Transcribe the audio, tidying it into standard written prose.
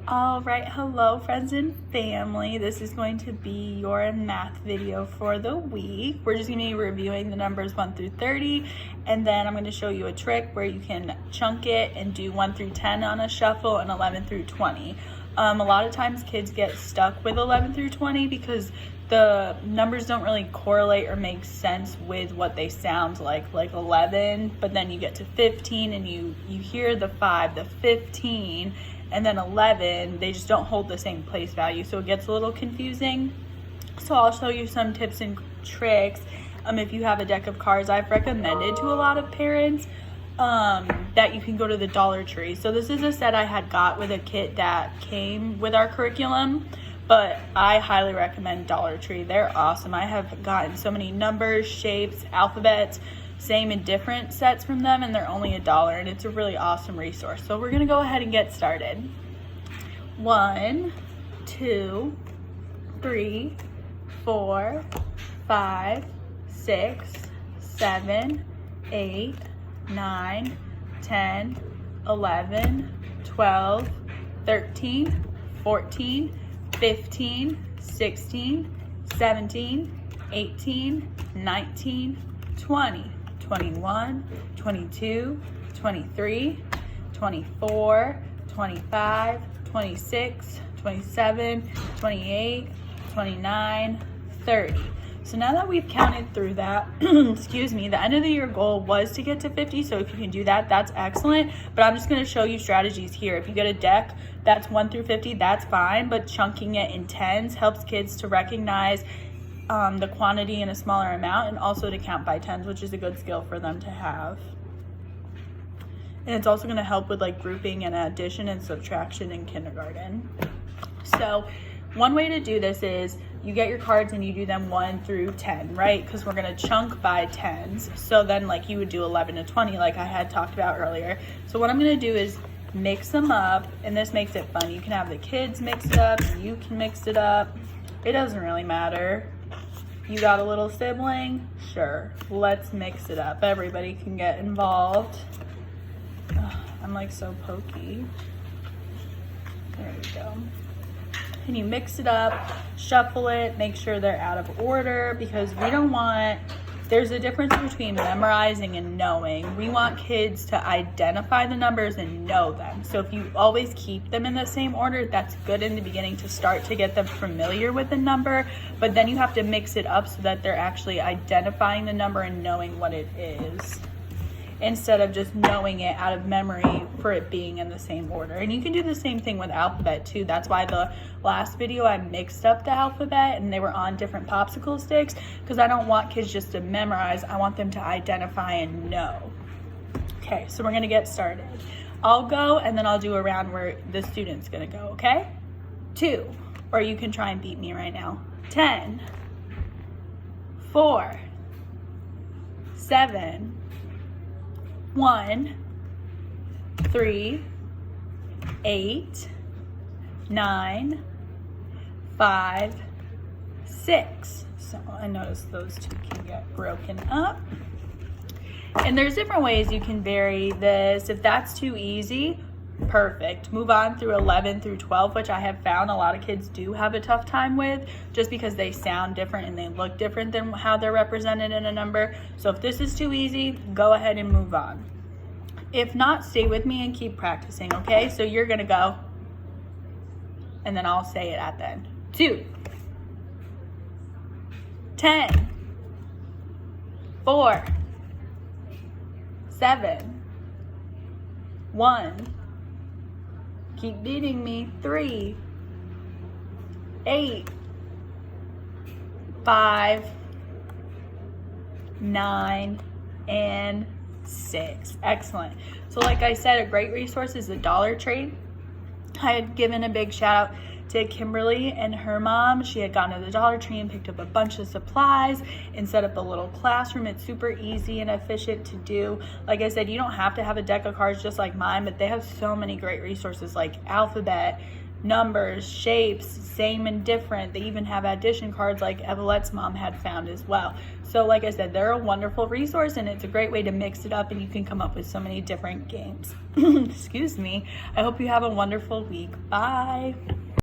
All right, hello friends and family. This is going to be your math video for the week. We're just going to be reviewing the numbers 1 through 30, and then I'm going to show you a trick where you can chunk it and do 1 through 10 on a shuffle and 11 through 20. A lot of times kids get stuck with 11 through 20 because the numbers don't really correlate or make sense with what they sound like 11, but then you get to 15 and you hear the 5, the 15, and then 11, they just don't hold the same place value, so it gets a little confusing. So I'll show you some tips and tricks. If you have a deck of cards, I've recommended to a lot of parents that you can go to the Dollar Tree. So this is a set I had got with a kit that came with our curriculum, but I highly recommend Dollar Tree. They're awesome. I have gotten so many numbers, shapes, alphabets, same and different sets from them, and they're only $1, and it's a really awesome resource. So we're gonna go ahead and get started. 1, 2, 3, 4, 5, 6, 7, 8, 9, 10, 11, 12, 13, 14, 15, 16, 17, 18, 19, 20, 21, 22, 23, 24, 25, 26, 27, 28, 29, 30. So now that we've counted through that, excuse me, the end of the year goal was to get to 50. So if you can do that, that's excellent. But I'm just going to show you strategies here. If you get a deck that's 1 through 50, that's fine. But chunking it in tens helps kids to recognize the quantity in a smaller amount, and also to count by tens, which is a good skill for them to have. And it's also going to help with like grouping and addition and subtraction in kindergarten. So one way to do this is you get your cards and you do them 1 through 10, right? Because we're going to chunk by tens. So then like you would do 11 to 20 like I had talked about earlier. So what I'm going to do is mix them up, and this makes it fun. You can have the kids mix it up, you can mix it up. It doesn't really matter. You got a little sibling? Sure, let's mix it up. Everybody can get involved. Ugh, I'm like so pokey. There we go. And you mix it up, shuffle it, make sure they're out of order, because we don't want, there's a difference between memorizing and knowing. We want kids to identify the numbers and know them. So if you always keep them in the same order, that's good in the beginning to start to get them familiar with the number, but then you have to mix it up so that they're actually identifying the number and knowing what it is, instead of just knowing it out of memory for it being in the same order. And you can do the same thing with alphabet too. That's why the last video I mixed up the alphabet and they were on different popsicle sticks, because I don't want kids just to memorize. I want them to identify and know. Okay, so we're gonna get started. I'll go and then I'll do a round where the student's gonna go, okay? 2, or you can try and beat me right now. 10, 4, 7, 1, 3, 8, 9, 5, 6. So I noticed those two can get broken up. And there's different ways you can vary this. If that's too easy, perfect. Move on through 11 through 12, which I have found a lot of kids do have a tough time with, just because they sound different and they look different than how they're represented in a number. So if this is too easy, go ahead and move on. If not, stay with me and keep practicing, okay? So you're gonna go, and then I'll say it at the end. 2, 10, 4, 7, 1, keep beating me, 3, 8, 5, 9, and 6. Excellent. So like I said, a great resource is the Dollar Tree. I had given a big shout out to Kimberly and her mom. She had gone to the Dollar Tree and picked up a bunch of supplies and set up a little classroom. It's super easy and efficient to do. Like I said, you don't have to have a deck of cards just like mine, but they have so many great resources like alphabet, numbers, shapes, same and different. They even have addition cards like Evelette's mom had found as well. So like I said, they're a wonderful resource, and it's a great way to mix it up, and you can come up with so many different games. Excuse me. I hope you have a wonderful week. Bye.